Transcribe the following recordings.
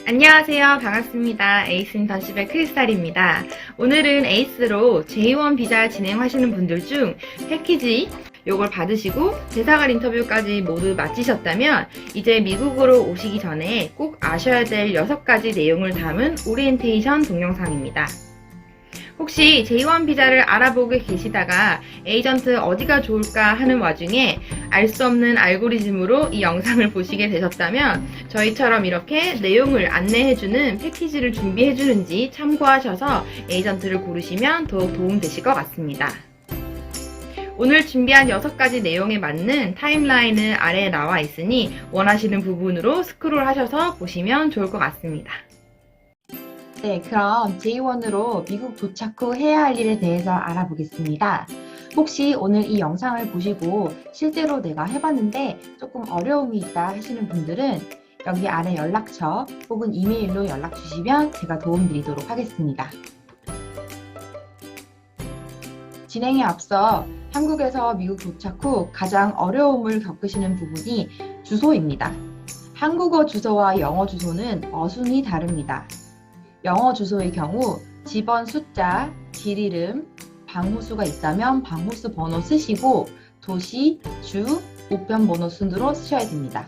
안녕하세요. 반갑습니다. 에이스 인턴십의 크리스탈입니다. 오늘은 에이스로 J1 비자 진행하시는 분들 중 패키지 요걸 받으시고 대사관 인터뷰까지 모두 마치셨다면 이제 미국으로 오시기 전에 꼭 아셔야 될 6가지 내용을 담은 오리엔테이션 동영상입니다. 혹시 J1 비자를 알아보고 계시다가 에이전트 어디가 좋을까 하는 와중에 알 수 없는 알고리즘으로 이 영상을 보시게 되셨다면 저희처럼 이렇게 내용을 안내해주는 패키지를 준비해주는지 참고하셔서 에이전트를 고르시면 더욱 도움되실 것 같습니다. 오늘 준비한 6가지 내용에 맞는 타임라인은 아래에 나와 있으니 원하시는 부분으로 스크롤 하셔서 보시면 좋을 것 같습니다. 네, 그럼 J1으로 미국 도착 후 해야 할 일에 대해서 알아보겠습니다. 혹시 오늘 이 영상을 보시고 실제로 내가 해봤는데 조금 어려움이 있다 하시는 분들은 여기 아래 연락처 혹은 이메일로 연락 주시면 제가 도움드리도록 하겠습니다. 진행에 앞서 한국에서 미국 도착 후 가장 어려움을 겪으시는 부분이 주소입니다. 한국어 주소와 영어 주소는 어순이 다릅니다. 영어 주소의 경우 집원 숫자, 길 이름, 방호수가 있다면 방호수 번호 쓰시고 도시, 주, 우편 번호 순으로 쓰셔야 됩니다.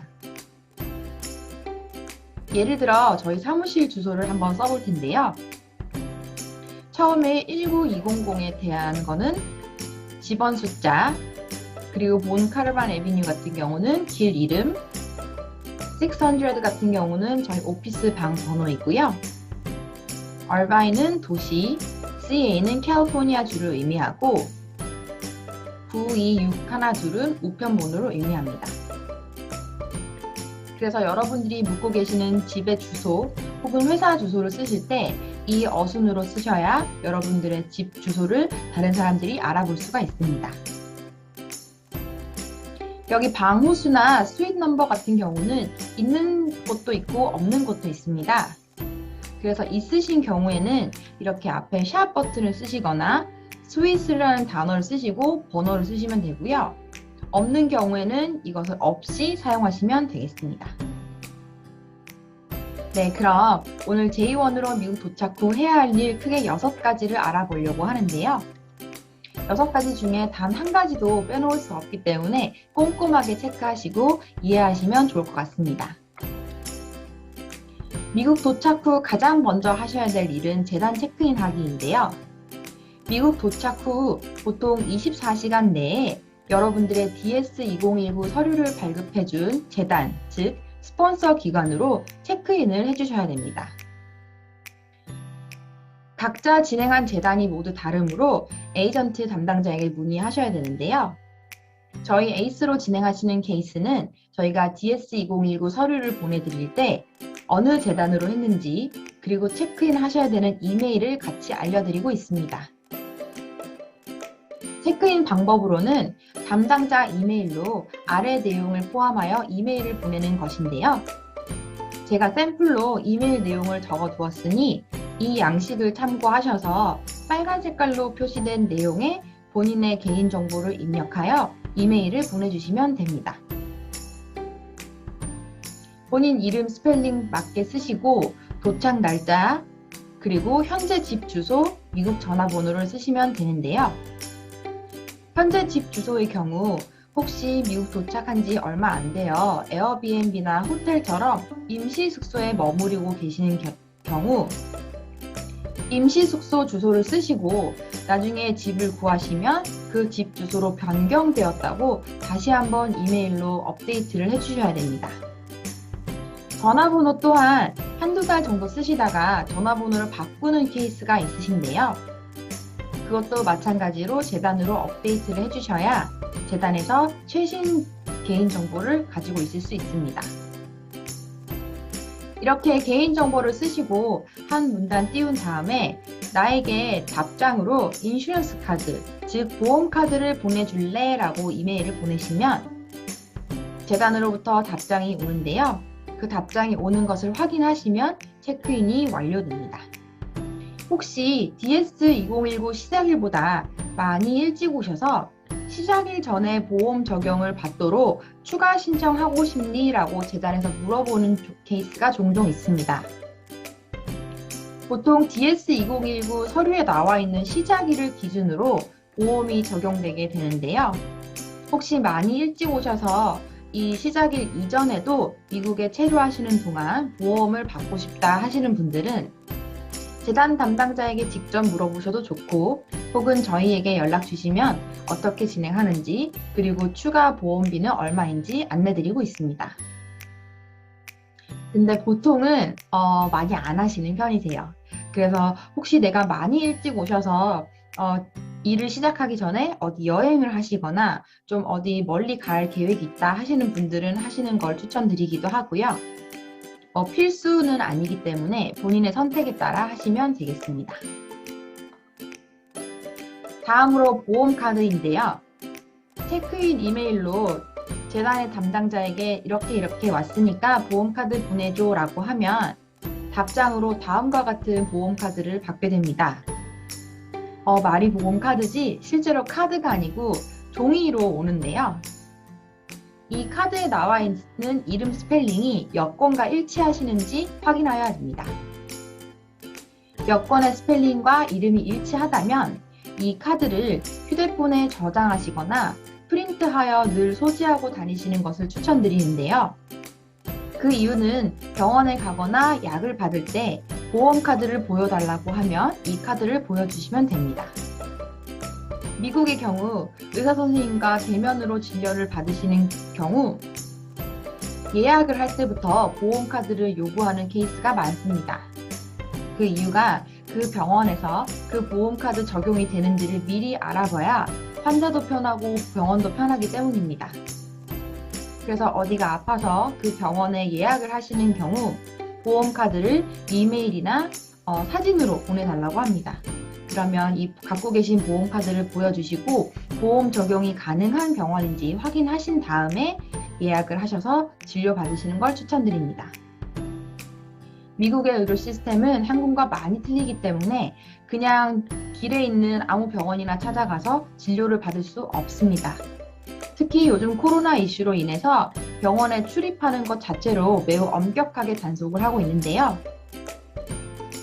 예를 들어 저희 사무실 주소를 한번 써볼 텐데요. 처음에 19200에 대한 거는 집원 숫자, 그리고 본 카르반 에비뉴 같은 경우는 길 이름, 600 같은 경우는 저희 오피스 방 번호이고요. 얼바인은 도시, CA는 캘리포니아 주를 의미하고 9261둘은 우편 번호를 의미합니다. 그래서 여러분들이 묻고 계시는 집의 주소 혹은 회사 주소를 쓰실 때 이 어순으로 쓰셔야 여러분들의 집 주소를 다른 사람들이 알아볼 수가 있습니다. 여기 방호수나 스윗 넘버 같은 경우는 있는 곳도 있고 없는 곳도 있습니다. 그래서 있으신 경우에는 이렇게 앞에 샵 버튼을 쓰시거나 스윗이라는 단어를 쓰시고 번호를 쓰시면 되고요. 없는 경우에는 이것을 없이 사용하시면 되겠습니다. 네, 그럼 오늘 J1으로 미국 도착 후 해야 할 일 크게 6가지를 알아보려고 하는데요. 6가지 중에 단 한 가지도 빼놓을 수 없기 때문에 꼼꼼하게 체크하시고 이해하시면 좋을 것 같습니다. 미국 도착 후 가장 먼저 하셔야 될 일은 재단 체크인 하기인데요. 미국 도착 후 보통 24시간 내에 여러분들의 DS2019 서류를 발급해준 재단, 즉 스폰서 기관으로 체크인을 해주셔야 됩니다. 각자 진행한 재단이 모두 다르므로 에이전트 담당자에게 문의하셔야 되는데요. 저희 에이스로 진행하시는 케이스는 저희가 DS2019 서류를 보내드릴 때 어느 재단으로 했는지 그리고 체크인 하셔야 되는 이메일을 같이 알려드리고 있습니다. 체크인 방법으로는 담당자 이메일로 아래 내용을 포함하여 이메일을 보내는 것인데요. 제가 샘플로 이메일 내용을 적어 두었으니 이 양식을 참고하셔서 빨간 색깔로 표시된 내용에 본인의 개인정보를 입력하여 이메일을 보내주시면 됩니다. 본인 이름 스펠링 맞게 쓰시고 도착 날짜 그리고 현재 집 주소, 미국 전화번호를 쓰시면 되는데요. 현재 집 주소의 경우 혹시 미국 도착한 지 얼마 안 돼요. 에어비앤비나 호텔처럼 임시 숙소에 머무르고 계시는 경우 임시 숙소 주소를 쓰시고 나중에 집을 구하시면 그 집 주소로 변경되었다고 다시 한번 이메일로 업데이트를 해주셔야 됩니다. 전화번호 또한 한두 달 정도 쓰시다가 전화번호를 바꾸는 케이스가 있으신데요. 그것도 마찬가지로 재단으로 업데이트를 해주셔야 재단에서 최신 개인정보를 가지고 있을 수 있습니다. 이렇게 개인정보를 쓰시고 한 문단 띄운 다음에 나에게 답장으로 인슈런스 카드, 즉 보험카드를 보내줄래? 라고 이메일을 보내시면 재단으로부터 답장이 오는데요. 그 답장이 오는 것을 확인하시면 체크인이 완료됩니다. 혹시 DS2019 시작일보다 많이 일찍 오셔서 시작일 전에 보험 적용을 받도록 추가 신청하고 싶니? 라고 재단에서 물어보는 케이스가 종종 있습니다. 보통 DS2019 서류에 나와 있는 시작일을 기준으로 보험이 적용되게 되는데요. 혹시 많이 일찍 오셔서 이 시작일 이전에도 미국에 체류하시는 동안 보험을 받고 싶다 하시는 분들은 재단 담당자에게 직접 물어보셔도 좋고, 혹은 저희에게 연락 주시면 어떻게 진행하는지, 그리고 추가 보험비는 얼마인지 안내드리고 있습니다. 근데 보통은 많이 안 하시는 편이세요. 그래서 혹시 내가 많이 일찍 오셔서 일을 시작하기 전에 어디 여행을 하시거나 좀 어디 멀리 갈 계획이 있다 하시는 분들은 하시는 걸 추천드리기도 하고요. 필수는 아니기 때문에 본인의 선택에 따라 하시면 되겠습니다. 다음으로 보험카드인데요. 체크인 이메일로 재단의 담당자에게 이렇게 왔으니까 보험카드 보내줘 라고 하면 답장으로 다음과 같은 보험카드를 받게 됩니다. 말이 보험카드지 실제로 카드가 아니고 종이로 오는데요. 이 카드에 나와 있는 이름 스펠링이 여권과 일치하시는지 확인하여야 됩니다. 여권의 스펠링과 이름이 일치하다면 이 카드를 휴대폰에 저장하시거나 프린트하여 늘 소지하고 다니시는 것을 추천드리는데요. 그 이유는 병원에 가거나 약을 받을 때 보험카드를 보여달라고 하면 이 카드를 보여주시면 됩니다. 미국의 경우 의사 선생님과 대면으로 진료를 받으시는 경우 예약을 할 때부터 보험카드를 요구하는 케이스가 많습니다. 그 이유가 그 병원에서 그 보험카드 적용이 되는지를 미리 알아봐야 환자도 편하고 병원도 편하기 때문입니다. 그래서 어디가 아파서 그 병원에 예약을 하시는 경우 보험카드를 이메일이나 사진으로 보내달라고 합니다. 그러면 이 갖고 계신 보험카드를 보여주시고 보험 적용이 가능한 병원인지 확인하신 다음에 예약을 하셔서 진료 받으시는 걸 추천드립니다. 미국의 의료 시스템은 한국과 많이 틀리기 때문에 그냥 길에 있는 아무 병원이나 찾아가서 진료를 받을 수 없습니다. 특히 요즘 코로나 이슈로 인해서 병원에 출입하는 것 자체로 매우 엄격하게 단속을 하고 있는데요.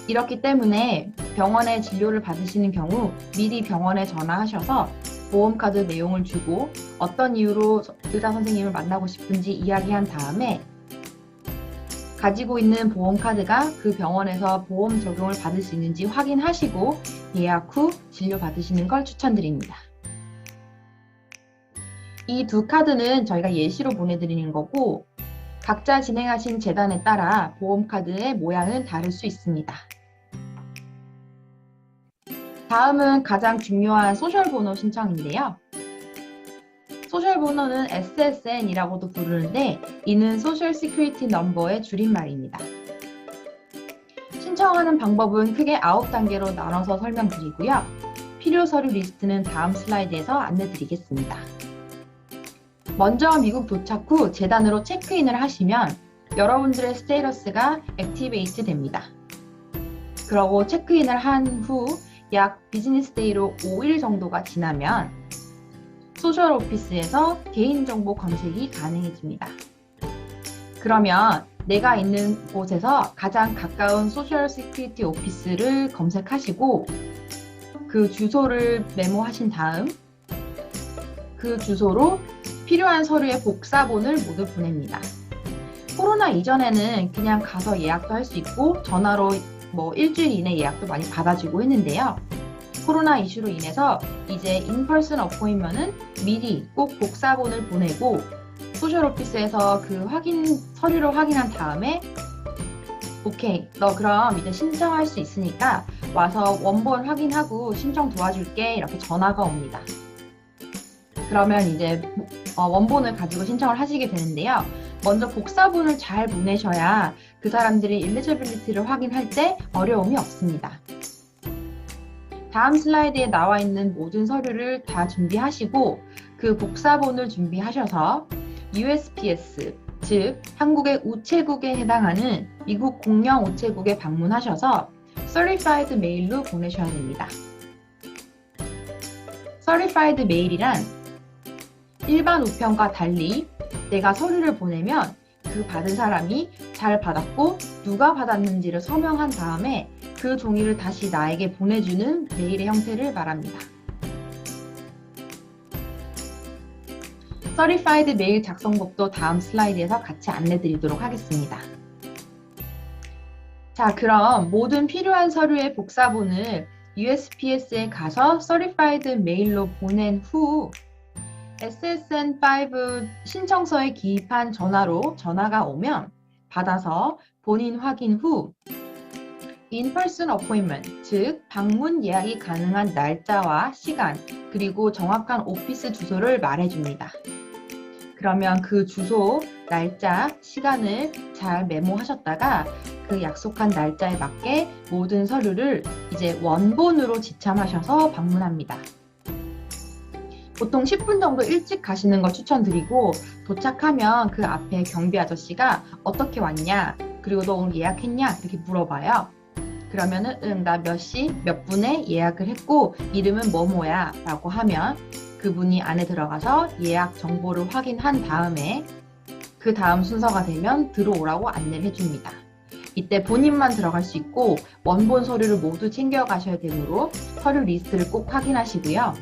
이렇기 때문에 병원에 진료를 받으시는 경우 미리 병원에 전화하셔서 보험카드 내용을 주고 어떤 이유로 의사 선생님을 만나고 싶은지 이야기한 다음에 가지고 있는 보험카드가 그 병원에서 보험 적용을 받을 수 있는지 확인하시고 예약 후 진료 받으시는 걸 추천드립니다. 이 두 카드는 저희가 예시로 보내드리는 거고 각자 진행하신 재단에 따라 보험카드의 모양은 다를 수 있습니다. 다음은 가장 중요한 소셜번호 신청인데요. 소셜번호는 SSN이라고도 부르는데 이는 소셜 시큐리티 넘버의 줄임말입니다. 신청하는 방법은 크게 9단계로 나눠서 설명드리고요. 필요 서류 리스트는 다음 슬라이드에서 안내드리겠습니다. 먼저 미국 도착 후 재단으로 체크인을 하시면 여러분들의 스테이터스가 액티베이트 됩니다. 그러고 체크인을 한 후 약 비즈니스 데이로 5일 정도가 지나면 소셜 오피스에서 개인정보 검색이 가능해집니다. 그러면 내가 있는 곳에서 가장 가까운 소셜 시큐리티 오피스를 검색하시고 그 주소를 메모하신 다음 그 주소로 필요한 서류의 복사본을 모두 보냅니다. 코로나 이전에는 그냥 가서 예약도 할 수 있고 전화로 일주일 이내 예약도 많이 받아주고 했는데요. 코로나 이슈로 인해서 이제 인펄슨 어포인먼트는 미리 꼭 복사본을 보내고 소셜 오피스에서 그 서류를 확인한 다음에 오케이, 너 그럼 이제 신청할 수 있으니까 와서 원본 확인하고 신청 도와줄게 이렇게 전화가 옵니다. 그러면 이제 원본을 가지고 신청을 하시게 되는데요. 먼저 복사본을 잘 보내셔야 그 사람들이 엘리지빌리티를 확인할 때 어려움이 없습니다. 다음 슬라이드에 나와 있는 모든 서류를 다 준비하시고 그 복사본을 준비하셔서 USPS, 즉 한국의 우체국에 해당하는 미국 공영 우체국에 방문하셔서 Certified 메일로 보내셔야 됩니다. Certified 메일이란 일반 우편과 달리 내가 서류를 보내면 그 받은 사람이 잘 받았고 누가 받았는지를 서명한 다음에 그 종이를 다시 나에게 보내주는 메일의 형태를 말합니다. Certified 메일 작성법도 다음 슬라이드에서 같이 안내드리도록 하겠습니다. 자, 그럼 모든 필요한 서류의 복사본을 USPS에 가서 Certified 메일로 보낸 후 SSN5 신청서에 기입한 전화로 전화가 오면 받아서 본인 확인 후 In-person appointment, 즉 방문 예약이 가능한 날짜와 시간, 그리고 정확한 오피스 주소를 말해줍니다. 그러면 그 주소, 날짜, 시간을 잘 메모하셨다가 그 약속한 날짜에 맞게 모든 서류를 이제 원본으로 지참하셔서 방문합니다. 보통 10분 정도 일찍 가시는 걸 추천드리고 도착하면 그 앞에 경비 아저씨가 어떻게 왔냐, 그리고 너 오늘 예약했냐 이렇게 물어봐요. 그러면은 응, 나 몇 시 몇 분에 예약을 했고 이름은 뭐뭐야 라고 하면 그분이 안에 들어가서 예약 정보를 확인한 다음에 그 다음 순서가 되면 들어오라고 안내를 해줍니다. 이때 본인만 들어갈 수 있고 원본 서류를 모두 챙겨가셔야 되므로 서류 리스트를 꼭 확인하시고요.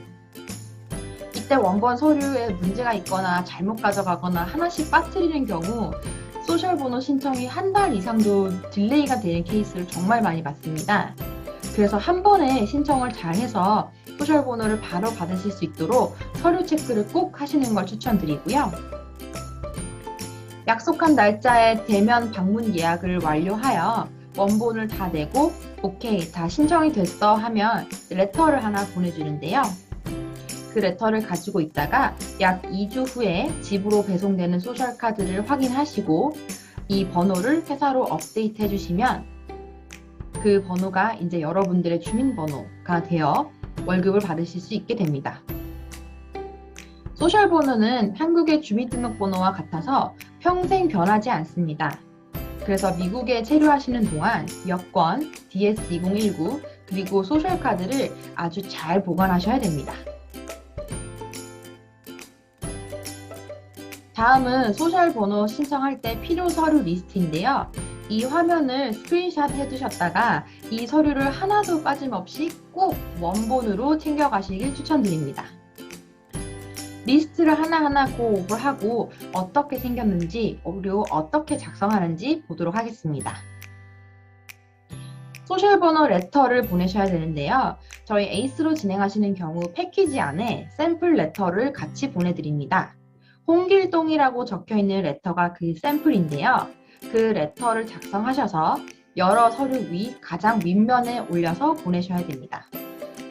이때 원본 서류에 문제가 있거나 잘못 가져가거나 하나씩 빠뜨리는 경우 소셜번호 신청이 한 달 이상도 딜레이가 되는 케이스를 정말 많이 봤습니다. 그래서 한 번에 신청을 잘 해서 소셜번호를 바로 받으실 수 있도록 서류 체크를 꼭 하시는 걸 추천드리고요. 약속한 날짜에 대면 방문 예약을 완료하여 원본을 다 내고 오케이, 다 신청이 됐어 하면 레터를 하나 보내주는데요. 그 레터를 가지고 있다가 약 2주 후에 집으로 배송되는 소셜카드를 확인하시고 이 번호를 회사로 업데이트 해주시면 그 번호가 이제 여러분들의 주민번호가 되어 월급을 받으실 수 있게 됩니다. 소셜번호는 한국의 주민등록번호와 같아서 평생 변하지 않습니다. 그래서 미국에 체류하시는 동안 여권, DS2019 그리고 소셜카드를 아주 잘 보관하셔야 됩니다. 다음은 소셜번호 신청할 때 필요 서류 리스트인데요. 이 화면을 스크린샷 해두셨다가 이 서류를 하나도 빠짐없이 꼭 원본으로 챙겨가시길 추천드립니다. 리스트를 하나하나 고오버하고 어떻게 생겼는지 그리고 어떻게 작성하는지 보도록 하겠습니다. 소셜번호 레터를 보내셔야 되는데요. 저희 에이스로 진행하시는 경우 패키지 안에 샘플 레터를 같이 보내드립니다. 홍길동이라고 적혀있는 레터가 그 샘플인데요. 그 레터를 작성하셔서 여러 서류 위 가장 윗면에 올려서 보내셔야 됩니다.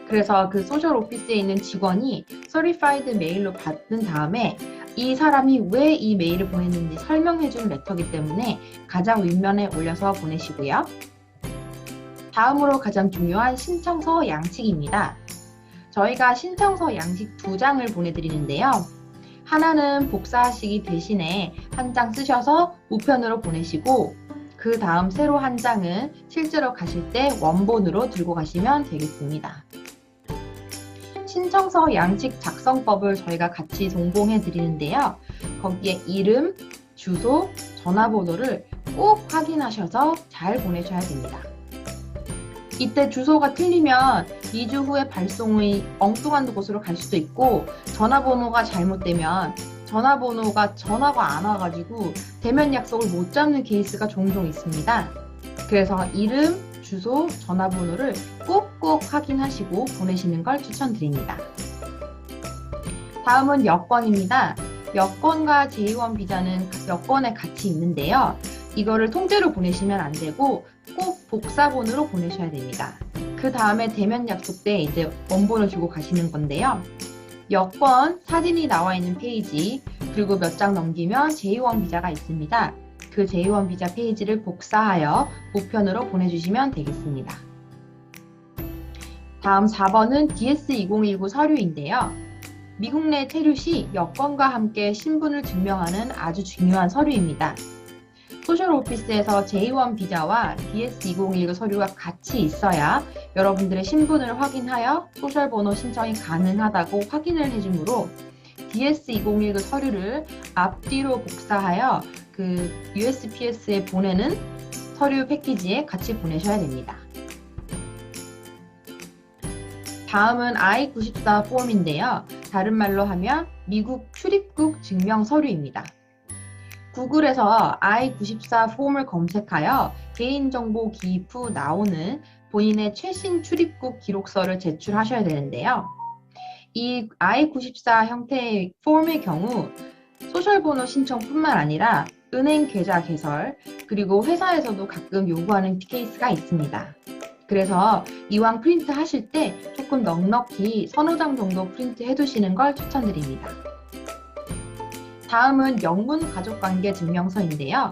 그래서 그 소셜 오피스에 있는 직원이 Certified 메일로 받은 다음에 이 사람이 왜 이 메일을 보냈는지 설명해준 레터이기 때문에 가장 윗면에 올려서 보내시고요. 다음으로 가장 중요한 신청서 양식입니다. 저희가 신청서 양식 2장을 보내드리는데요. 하나는 복사하시기 대신에 한 장 쓰셔서 우편으로 보내시고 그 다음 새로 한 장은 실제로 가실 때 원본으로 들고 가시면 되겠습니다. 신청서 양식 작성법을 저희가 같이 동봉해 드리는데요. 거기에 이름, 주소, 전화번호를 꼭 확인하셔서 잘 보내셔야 됩니다. 이때 주소가 틀리면 2주 후에 발송이 엉뚱한 곳으로 갈 수도 있고 전화번호가 잘못되면 전화번호가 전화가 안 와가지고 대면 약속을 못 잡는 케이스가 종종 있습니다. 그래서 이름, 주소, 전화번호를 꼭꼭 확인하시고 보내시는 걸 추천드립니다. 다음은 여권입니다. 여권과 제2원 비자는 여권에 같이 있는데요. 이거를 통째로 보내시면 안 되고 꼭 복사본으로 보내셔야 됩니다. 그 다음에 대면 약속 때 이제 원본을 주고 가시는 건데요. 여권, 사진이 나와 있는 페이지, 그리고 몇 장 넘기면 제2원 비자가 있습니다. 그 제2원 비자 페이지를 복사하여 우편으로 보내주시면 되겠습니다. 다음 4번은 DS2019 서류인데요. 미국 내 체류 시 여권과 함께 신분을 증명하는 아주 중요한 서류입니다. 소셜 오피스에서 제2원 비자와 DS2019 서류가 같이 있어야 여러분들의 신분을 확인하여 소셜 번호 신청이 가능하다고 확인을 해주므로 DS2019 서류를 앞뒤로 복사하여 그 USPS에 보내는 서류 패키지에 같이 보내셔야 됩니다. 다음은 I-94 폼인데요. 다른 말로 하면 미국 출입국 증명 서류입니다. 구글에서 I-94 폼을 검색하여 개인정보 기입 후 나오는 본인의 최신 출입국 기록서를 제출하셔야 되는데요. 이 I-94 형태의 폼의 경우 소셜번호 신청뿐만 아니라 은행 계좌 개설, 그리고 회사에서도 가끔 요구하는 케이스가 있습니다. 그래서 이왕 프린트 하실 때 조금 넉넉히 서너 장 정도 프린트 해두시는 걸 추천드립니다. 다음은 영문 가족관계 증명서인데요.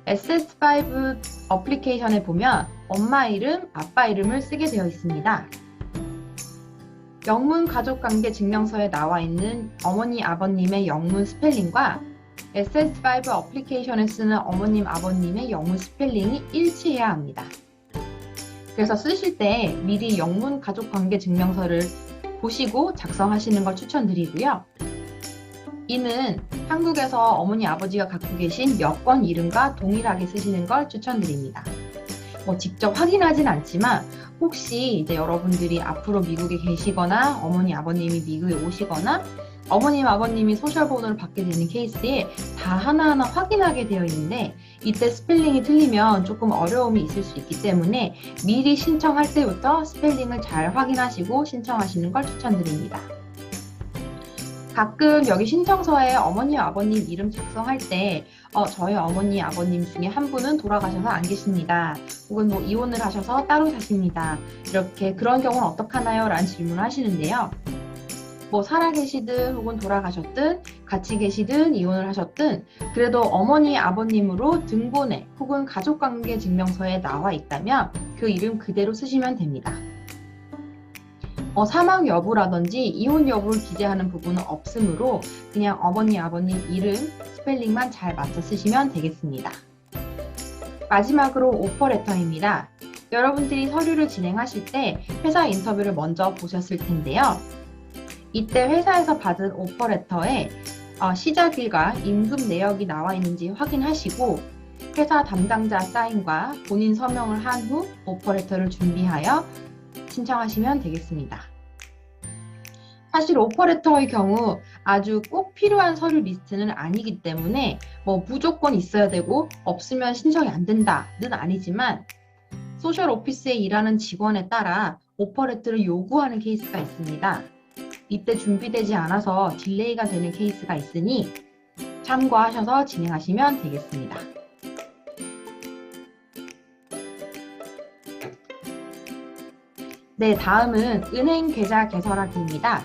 SS5 어플리케이션에 보면 엄마 이름, 아빠 이름을 쓰게 되어 있습니다. 영문 가족관계 증명서에 나와 있는 어머니, 아버님의 영문 스펠링과 SS5 어플리케이션에 쓰는 어머님, 아버님의 영문 스펠링이 일치해야 합니다. 그래서 쓰실 때 미리 영문 가족관계 증명서를 보시고 작성하시는 걸 추천드리고요. 이는 한국에서 어머니, 아버지가 갖고 계신 여권 이름과 동일하게 쓰시는 걸 추천드립니다. 직접 확인하진 않지만 혹시 이제 여러분들이 앞으로 미국에 계시거나 어머니, 아버님이 미국에 오시거나 어머님, 아버님이 소셜번호를 받게 되는 케이스에 다 하나하나 확인하게 되어 있는데 이때 스펠링이 틀리면 조금 어려움이 있을 수 있기 때문에 미리 신청할 때부터 스펠링을 잘 확인하시고 신청하시는 걸 추천드립니다. 가끔 여기 신청서에 어머니, 아버님 이름 작성할 때 저희 어머니, 아버님 중에 한 분은 돌아가셔서 안 계십니다. 혹은 이혼을 하셔서 따로 사십니다. 이렇게 그런 경우는 어떡하나요? 라는 질문을 하시는데요. 살아계시든 혹은 돌아가셨든 같이 계시든 이혼을 하셨든 그래도 어머니, 아버님으로 등본에 혹은 가족관계 증명서에 나와 있다면 그 이름 그대로 쓰시면 됩니다. 사망 여부라든지 이혼 여부를 기재하는 부분은 없으므로 그냥 어머니, 아버님 이름, 스펠링만 잘 맞춰 쓰시면 되겠습니다. 마지막으로 오퍼레터입니다. 여러분들이 서류를 진행하실 때 회사 인터뷰를 먼저 보셨을 텐데요. 이때 회사에서 받은 오퍼레터에 시작일과 임금 내역이 나와 있는지 확인하시고 회사 담당자 사인과 본인 서명을 한 후 오퍼레터를 준비하여 신청하시면 되겠습니다. 사실 오퍼레터의 경우 아주 꼭 필요한 서류 리스트는 아니기 때문에 무조건 있어야 되고 없으면 신청이 안 된다는 아니지만 소셜 오피스에 일하는 직원에 따라 오퍼레터를 요구하는 케이스가 있습니다. 이때 준비되지 않아서 딜레이가 되는 케이스가 있으니 참고하셔서 진행하시면 되겠습니다. 네, 다음은 은행 계좌 개설하기입니다.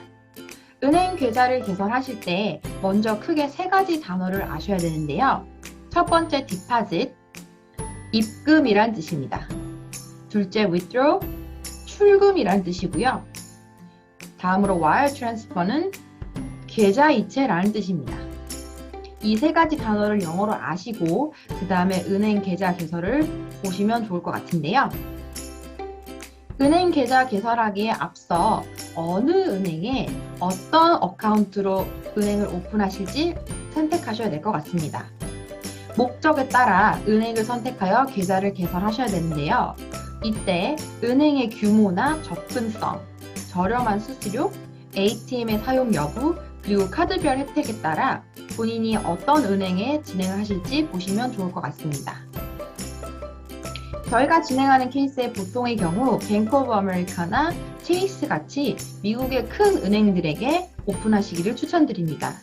은행 계좌를 개설하실 때 먼저 크게 세 가지 단어를 아셔야 되는데요. 첫 번째 deposit, 입금이란 뜻입니다. 둘째 withdraw, 출금이란 뜻이고요. 다음으로 wire transfer는 계좌 이체라는 뜻입니다. 이 세 가지 단어를 영어로 아시고 그 다음에 은행 계좌 개설을 보시면 좋을 것 같은데요. 은행 계좌 개설하기에 앞서 어느 은행에 어떤 어카운트로 은행을 오픈하실지 선택하셔야 될 것 같습니다. 목적에 따라 은행을 선택하여 계좌를 개설하셔야 되는데요. 이때 은행의 규모나 접근성, 저렴한 수수료, ATM의 사용 여부, 그리고 카드별 혜택에 따라 본인이 어떤 은행에 진행을 하실지 보시면 좋을 것 같습니다. 저희가 진행하는 케이스의 보통의 경우 뱅크 오브 아메리카나 체이스 같이 미국의 큰 은행들에게 오픈하시기를 추천드립니다.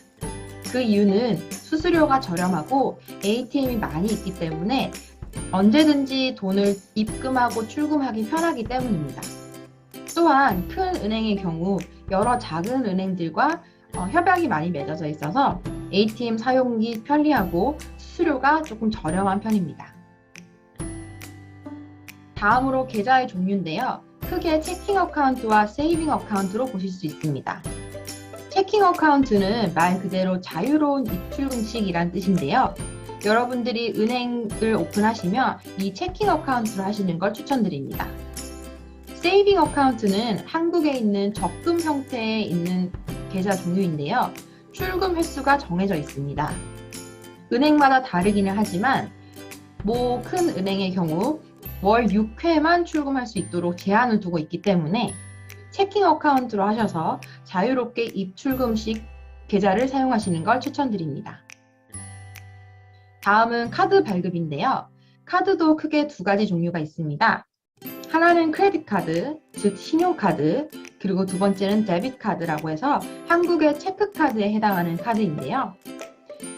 그 이유는 수수료가 저렴하고 ATM이 많이 있기 때문에 언제든지 돈을 입금하고 출금하기 편하기 때문입니다. 또한 큰 은행의 경우 여러 작은 은행들과 협약이 많이 맺어져 있어서 ATM 사용이 편리하고 수수료가 조금 저렴한 편입니다. 다음으로 계좌의 종류인데요. 크게 체킹 어카운트와 세이빙 어카운트로 보실 수 있습니다. 체킹 어카운트는 말 그대로 자유로운 입출금식이란 뜻인데요. 여러분들이 은행을 오픈하시면 이 체킹 어카운트를 하시는 걸 추천드립니다. 세이빙 어카운트는 한국에 있는 적금 형태에 있는 계좌 종류인데요. 출금 횟수가 정해져 있습니다. 은행마다 다르기는 하지만 큰 은행의 경우 월 6회만 출금할 수 있도록 제한을 두고 있기 때문에 체킹 어카운트로 하셔서 자유롭게 입출금식 계좌를 사용하시는 걸 추천드립니다. 다음은 카드 발급인데요. 카드도 크게 두 가지 종류가 있습니다. 하나는 크레딧 카드, 즉 신용카드, 그리고 두 번째는 데빗 카드라고 해서 한국의 체크카드에 해당하는 카드인데요.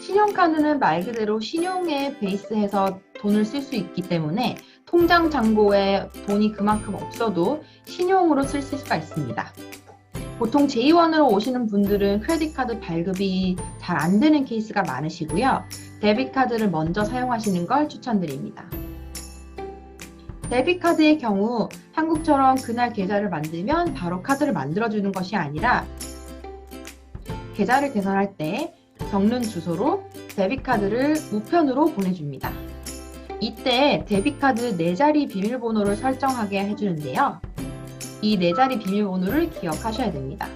신용카드는 말 그대로 신용에 베이스해서 돈을 쓸 수 있기 때문에 통장 잔고에 돈이 그만큼 없어도 신용으로 쓸 수가 있습니다. 보통 j1으로 오시는 분들은 크레딧 카드 발급이 잘 안 되는 케이스가 많으시고요. 데빗 카드를 먼저 사용하시는 걸 추천드립니다. 데빗 카드의 경우 한국처럼 그날 계좌를 만들면 바로 카드를 만들어주는 것이 아니라 계좌를 개설할 때 적는 주소로 데빗 카드를 우편으로 보내줍니다. 이때 데빗 카드 4자리 비밀번호를 설정하게 해주는데요. 이 4자리 비밀번호를 기억하셔야 됩니다.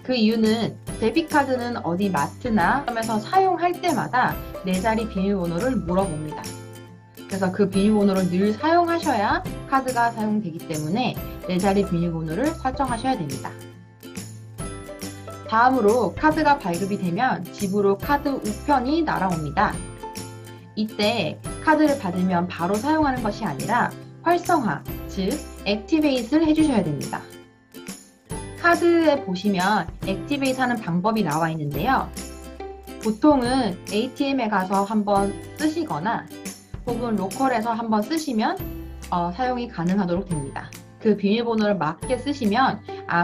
그 이유는 데빗 카드는 어디 마트나 점에서 사용할 때마다 4자리 비밀번호를 물어봅니다. 그래서 그 비밀번호를 늘 사용하셔야 카드가 사용되기 때문에 4자리 비밀번호를 설정하셔야 됩니다. 다음으로 카드가 발급이 되면 집으로 카드 우편이 날아옵니다. 이때 카드를 받으면 바로 사용하는 것이 아니라 활성화, 즉 액티베이트를 해주셔야 됩니다. 카드에 보시면 액티베이트 하는 방법이 나와 있는데요. 보통은 ATM에 가서 한번 쓰시거나 혹은 로컬에서 한번 쓰시면 사용이 가능하도록 됩니다. 그 비밀번호를 맞게 쓰시면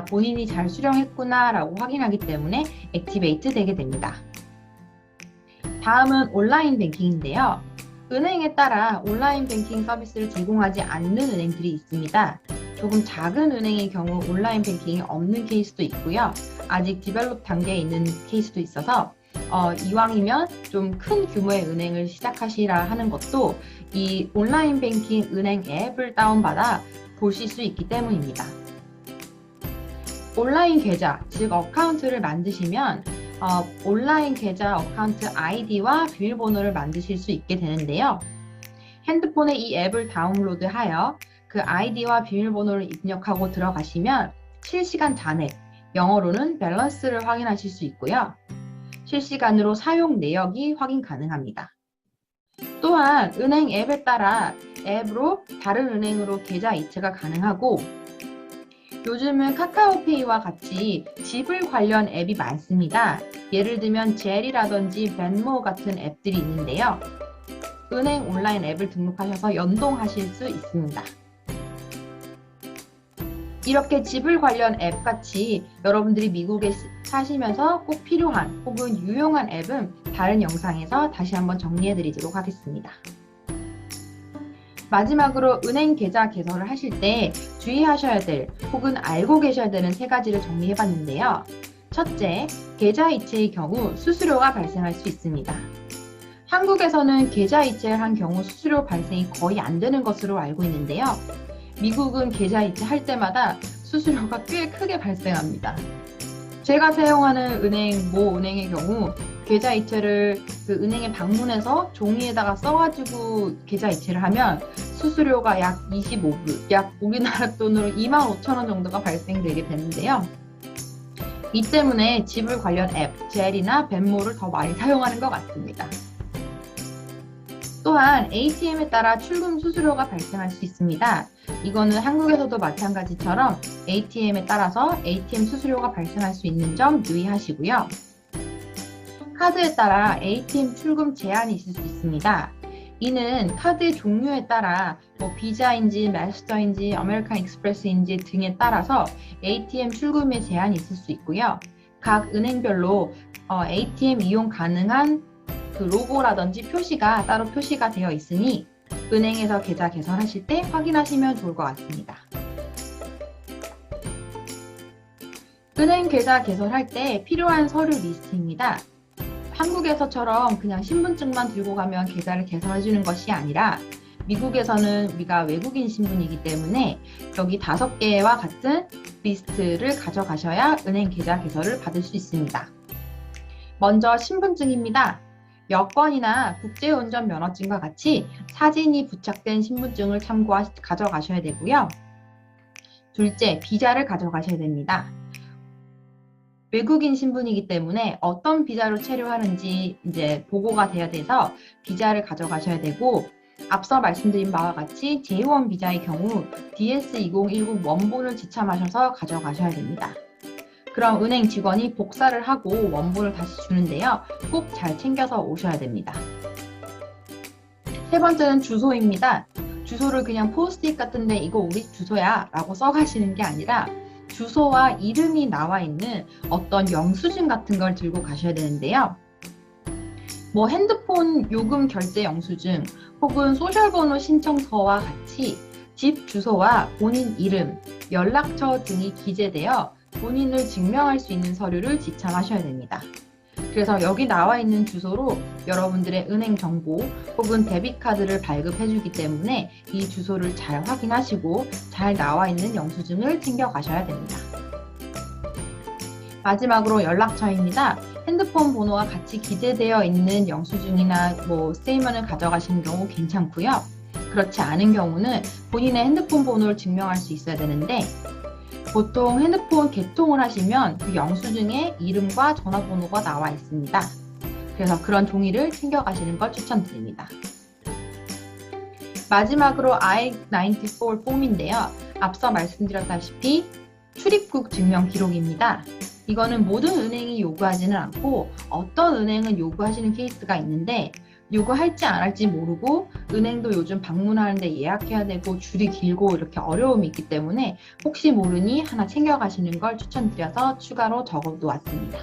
본인이 잘 수령했구나 라고 확인하기 때문에 액티베이트 되게 됩니다. 다음은 온라인 뱅킹인데요. 은행에 따라 온라인 뱅킹 서비스를 제공하지 않는 은행들이 있습니다. 조금 작은 은행의 경우 온라인 뱅킹이 없는 케이스도 있고요. 아직 디벨롭 단계에 있는 케이스도 있어서 이왕이면 좀 큰 규모의 은행을 시작하시라 하는 것도 이 온라인 뱅킹 은행 앱을 다운받아 보실 수 있기 때문입니다. 온라인 계좌, 즉 어카운트를 만드시면 온라인 계좌 어카운트 아이디와 비밀번호를 만드실 수 있게 되는데요. 핸드폰에 이 앱을 다운로드하여 그 아이디와 비밀번호를 입력하고 들어가시면 실시간 잔액, 영어로는 밸런스를 확인하실 수 있고요. 실시간으로 사용 내역이 확인 가능합니다. 또한 은행 앱에 따라 앱으로 다른 은행으로 계좌 이체가 가능하고 요즘은 카카오페이와 같이 지불 관련 앱이 많습니다. 예를 들면 젤이라든지 벤모 같은 앱들이 있는데요. 은행 온라인 앱을 등록하셔서 연동하실 수 있습니다. 이렇게 지불 관련 앱 같이 여러분들이 미국에 사시면서 꼭 필요한 혹은 유용한 앱은 다른 영상에서 다시 한번 정리해 드리도록 하겠습니다. 마지막으로 은행 계좌 개설을 하실 때 주의하셔야 될 혹은 알고 계셔야 되는 3가지를 정리해 봤는데요. 첫째, 계좌 이체의 경우 수수료가 발생할 수 있습니다. 한국에서는 계좌 이체를 한 경우 수수료 발생이 거의 안 되는 것으로 알고 있는데요. 미국은 계좌 이체할 때마다 수수료가 꽤 크게 발생합니다. 제가 사용하는 모 은행의 경우 계좌 이체를 그 은행에 방문해서 종이에다가 써가지고 계좌 이체를 하면 수수료가 약 25불, 약 우리나라 돈으로 25,000원 정도가 발생되게 되는데요. 이 때문에 지불 관련 앱, 젤이나 벤모를 더 많이 사용하는 것 같습니다. 또한 ATM에 따라 출금 수수료가 발생할 수 있습니다. 이거는 한국에서도 마찬가지처럼 ATM에 따라서 ATM 수수료가 발생할 수 있는 점 유의하시고요. 카드에 따라 ATM 출금 제한이 있을 수 있습니다. 이는 카드의 종류에 따라 비자인지 마스터인지 아메리칸 익스프레스인지 등에 따라서 ATM 출금에 제한이 있을 수 있고요. 각 은행별로 ATM 이용 가능한 그 로고라든지 표시가 따로 표시가 되어 있으니 은행에서 계좌 개설하실 때 확인하시면 좋을 것 같습니다. 은행 계좌 개설할 때 필요한 서류 리스트입니다. 한국에서처럼 그냥 신분증만 들고 가면 계좌를 개설해주는 것이 아니라 미국에서는 우리가 외국인 신분이기 때문에 여기 5개와 같은 리스트를 가져가셔야 은행 계좌 개설을 받을 수 있습니다. 먼저 신분증입니다. 여권이나 국제운전 면허증과 같이 사진이 부착된 신분증을 가져가셔야 되고요. 둘째, 비자를 가져가셔야 됩니다. 외국인 신분이기 때문에 어떤 비자로 체류하는지 이제 보고가 돼야 돼서 비자를 가져가셔야 되고, 앞서 말씀드린 바와 같이 J1 비자의 경우 DS2019 원본을 지참하셔서 가져가셔야 됩니다. 그럼 은행 직원이 복사를 하고 원본을 다시 주는데요. 꼭 잘 챙겨서 오셔야 됩니다. 세 번째는 주소입니다. 주소를 그냥 포스트잇 같은데 이거 우리 주소야 라고 써가시는 게 아니라 주소와 이름이 나와 있는 어떤 영수증 같은 걸 들고 가셔야 되는데요. 뭐 핸드폰 요금 결제 영수증 혹은 소셜번호 신청서와 같이 집 주소와 본인 이름, 연락처 등이 기재되어 본인을 증명할 수 있는 서류를 지참하셔야 됩니다. 그래서 여기 나와 있는 주소로 여러분들의 은행 정보 혹은 데비카드를 발급해주기 때문에 이 주소를 잘 확인하시고 잘 나와 있는 영수증을 챙겨 가셔야 됩니다. 마지막으로 연락처입니다. 핸드폰 번호와 같이 기재되어 있는 영수증이나 스테이먼을 가져가시는 경우 괜찮고요. 그렇지 않은 경우는 본인의 핸드폰 번호를 증명할 수 있어야 되는데, 보통 핸드폰 개통을 하시면 그 영수증에 이름과 전화번호가 나와 있습니다. 그래서 그런 종이를 챙겨가시는 걸 추천드립니다. 마지막으로 I-94 폼인데요. 앞서 말씀드렸다시피 출입국 증명 기록입니다. 이거는 모든 은행이 요구하지는 않고 어떤 은행은 요구하시는 케이스가 있는데, 요구할지 안 할지 모르고 은행도 요즘 방문하는데 예약해야 되고 줄이 길고 이렇게 어려움이 있기 때문에 혹시 모르니 하나 챙겨가시는 걸 추천드려서 추가로 적어놓았습니다.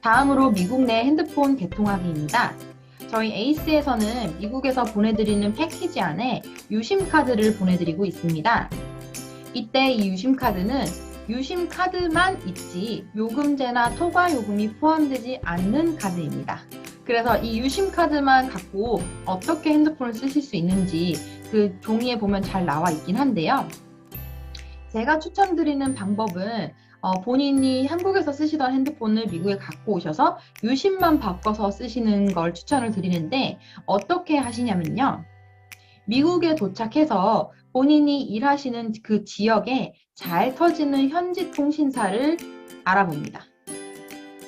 다음으로 미국 내 핸드폰 개통하기입니다. 저희 에이스에서는 미국에서 보내드리는 패키지 안에 유심카드를 보내드리고 있습니다. 이때 이 유심카드는 유심카드만 있지 요금제나 토과요금이 포함되지 않는 카드입니다. 그래서 이 유심카드만 갖고 어떻게 핸드폰을 쓰실 수 있는지 그 종이에 보면 잘 나와 있긴 한데요. 제가 추천드리는 방법은 본인이 한국에서 쓰시던 핸드폰을 미국에 갖고 오셔서 유심만 바꿔서 쓰시는 걸 추천을 드리는데, 어떻게 하시냐면요. 미국에 도착해서 본인이 일하시는 그 지역에 잘 터지는 현지 통신사를 알아봅니다.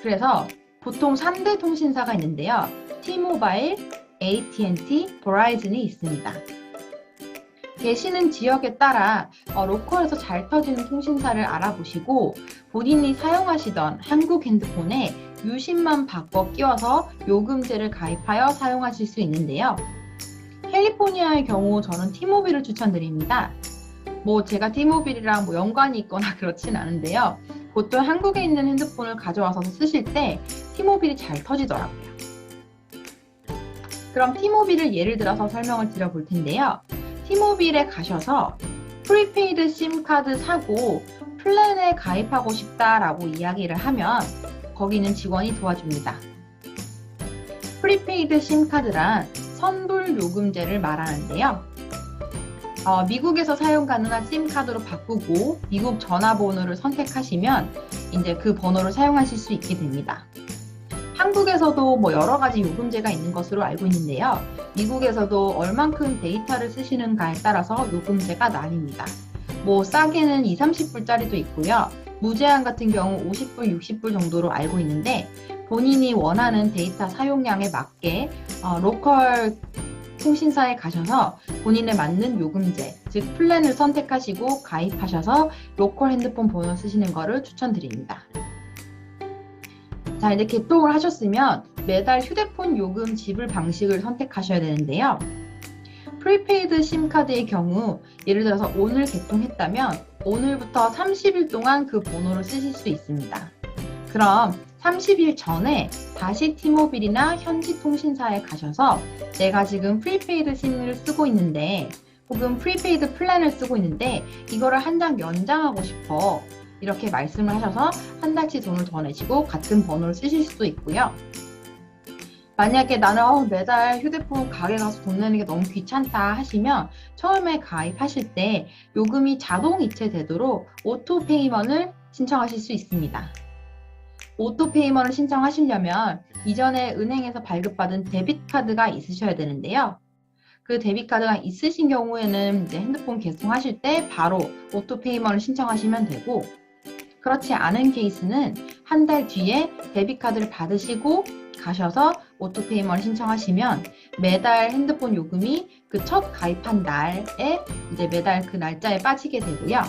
그래서 보통 3대 통신사가 있는데요. T-Mobile, AT&T, Verizon이 있습니다. 계시는 지역에 따라 로컬에서 잘 터지는 통신사를 알아보시고 본인이 사용하시던 한국 핸드폰에 유심만 바꿔 끼워서 요금제를 가입하여 사용하실 수 있는데요. 캘리포니아의 경우 저는 T-Mobile을 추천드립니다. 제가 T-Mobile이랑 연관이 있거나 그렇진 않은데요. 보통 한국에 있는 핸드폰을 가져와서 쓰실 때 T-Mobile이 잘 터지더라고요. 그럼 T-Mobile을 예를 들어서 설명을 드려볼 텐데요. T-Mobile에 가셔서 프리페이드 심카드 사고 플랜에 가입하고 싶다라고 이야기를 하면 거기는 직원이 도와줍니다. 프리페이드 심카드란 선불 요금제를 말하는데요. 미국에서 사용 가능한 심카드로 바꾸고 미국 전화번호를 선택하시면 이제 그 번호를 사용하실 수 있게 됩니다. 한국에서도 여러 가지 요금제가 있는 것으로 알고 있는데요. 미국에서도 얼만큼 데이터를 쓰시는가에 따라서 요금제가 나뉩니다. 싸게는 20, 30불짜리도 있고요. 무제한 같은 경우 50불, 60불 정도로 알고 있는데, 본인이 원하는 데이터 사용량에 맞게 로컬 통신사에 가셔서 본인에 맞는 요금제, 즉 플랜을 선택하시고 가입하셔서 로컬 핸드폰 번호 쓰시는 것을 추천드립니다. 자, 이제 개통을 하셨으면 매달 휴대폰 요금 지불 방식을 선택하셔야 되는데요. 프리페이드 심카드의 경우 예를 들어서 오늘 개통했다면 오늘부터 30일 동안 그 번호를 쓰실 수 있습니다. 그럼 30일 전에 다시 T-Mobile이나 현지 통신사에 가셔서 내가 지금 프리페이드 심을 쓰고 있는데 혹은 프리페이드 플랜을 쓰고 있는데 이거를 한 장 연장하고 싶어, 이렇게 말씀을 하셔서 한 달치 돈을 더 내시고 같은 번호를 쓰실 수도 있고요. 만약에 나는 매달 휴대폰 가게 가서 돈 내는 게 너무 귀찮다 하시면 처음에 가입하실 때 요금이 자동 이체되도록 오토페이먼을 신청하실 수 있습니다. 오토페이먼을 신청하시려면 이전에 은행에서 발급받은 데빗카드가 있으셔야 되는데요. 그 데비카드가 있으신 경우에는 이제 핸드폰 개통하실 때 바로 오토페이먼을 신청하시면 되고, 그렇지 않은 케이스는 한 달 뒤에 데비카드를 받으시고 가셔서 오토페이먼을 신청하시면 매달 핸드폰 요금이 그 첫 가입한 날에 이제 매달 그 날짜에 빠지게 되고요.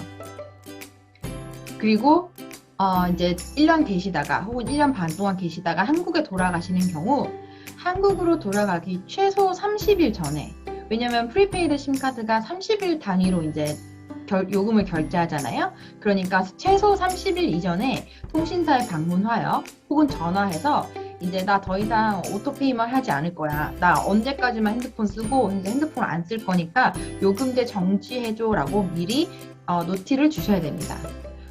그리고 이제 1년 계시다가 혹은 1년 반 동안 계시다가 한국에 돌아가시는 경우 한국으로 돌아가기 최소 30일 전에, 왜냐면 프리페이드 심카드가 30일 단위로 이제 요금을 결제하잖아요. 그러니까 최소 30일 이전에 통신사에 방문하여 혹은 전화해서 이제 나 더 이상 오토페이만 하지 않을 거야. 나 언제까지만 핸드폰 쓰고 이제 핸드폰 안 쓸 거니까 요금제 정지해줘 라고 미리 노티를 주셔야 됩니다.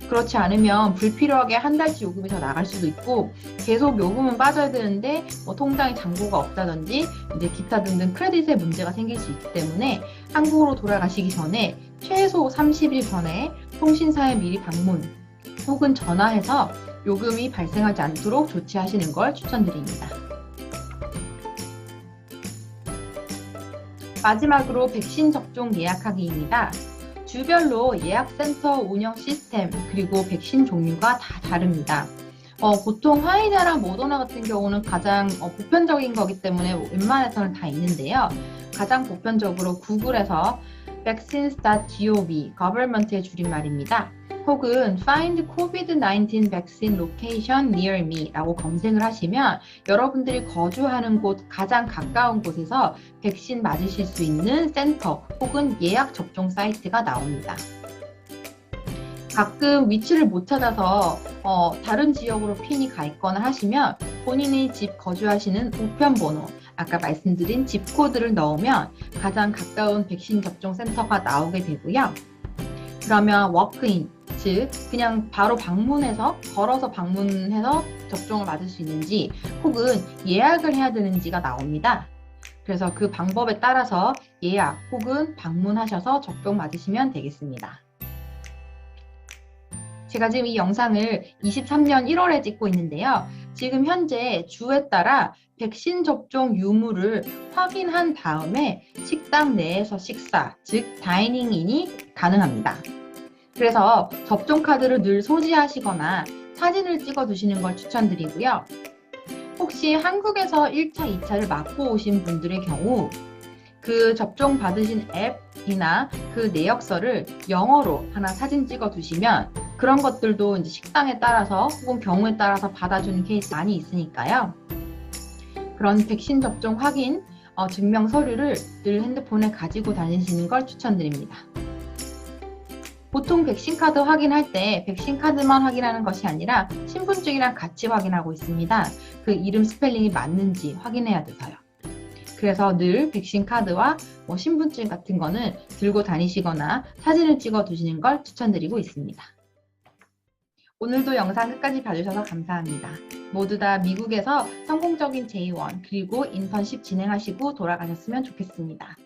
그렇지 않으면 불필요하게 한 달치 요금이 더 나갈 수도 있고, 계속 요금은 빠져야 되는데 뭐 통장에 잔고가 없다든지 이제 기타 등등 크레딧에 문제가 생길 수 있기 때문에 한국으로 돌아가시기 전에 최소 30일 전에 통신사에 미리 방문 혹은 전화해서 요금이 발생하지 않도록 조치하시는 걸 추천드립니다. 마지막으로 백신 접종 예약하기입니다. 주별로 예약센터 운영 시스템 그리고 백신 종류가 다 다릅니다. 보통 화이자랑 모더나 같은 경우는 가장 보편적인 거기 때문에 웬만해서는 다 있는데요. 가장 보편적으로 구글에서 vaccines.gov, government의 줄임말입니다. 혹은 find COVID-19 vaccine location near me 라고 검색을 하시면 여러분들이 거주하는 곳 가장 가까운 곳에서 백신 맞으실 수 있는 센터 혹은 예약 접종 사이트가 나옵니다. 가끔 위치를 못 찾아서 다른 지역으로 핀이 가 있거나 하시면 본인이 집 거주하시는 우편번호, 아까 말씀드린 집 코드를 넣으면 가장 가까운 백신 접종 센터가 나오게 되고요. 그러면 워크인, 즉 그냥 바로 방문해서 걸어서 방문해서 접종을 맞을 수 있는지 혹은 예약을 해야 되는지가 나옵니다. 그래서 그 방법에 따라서 예약 혹은 방문하셔서 접종 맞으시면 되겠습니다. 제가 지금 이 영상을 23년 1월에 찍고 있는데요. 지금 현재 주에 따라 백신 접종 유무를 확인한 다음에 식당 내에서 식사, 즉 다이닝인이 가능합니다. 그래서 접종 카드를 늘 소지하시거나 사진을 찍어 두시는 걸 추천드리고요. 혹시 한국에서 1차, 2차를 맞고 오신 분들의 경우 그 접종 받으신 앱이나 그 내역서를 영어로 하나 사진 찍어 두시면 그런 것들도 이제 식당에 따라서 혹은 경우에 따라서 받아주는 케이스 많이 있으니까요. 그런 백신 접종 확인 증명 서류를 늘 핸드폰에 가지고 다니시는 걸 추천드립니다. 보통 백신 카드 확인할 때 백신 카드만 확인하는 것이 아니라 신분증이랑 같이 확인하고 있습니다. 그 이름 스펠링이 맞는지 확인해야 돼서요. 그래서 늘 백신 카드와 신분증 같은 거는 들고 다니시거나 사진을 찍어 두시는 걸 추천드리고 있습니다. 오늘도 영상 끝까지 봐주셔서 감사합니다. 모두 다 미국에서 성공적인 J1 그리고 인턴십 진행하시고 돌아가셨으면 좋겠습니다.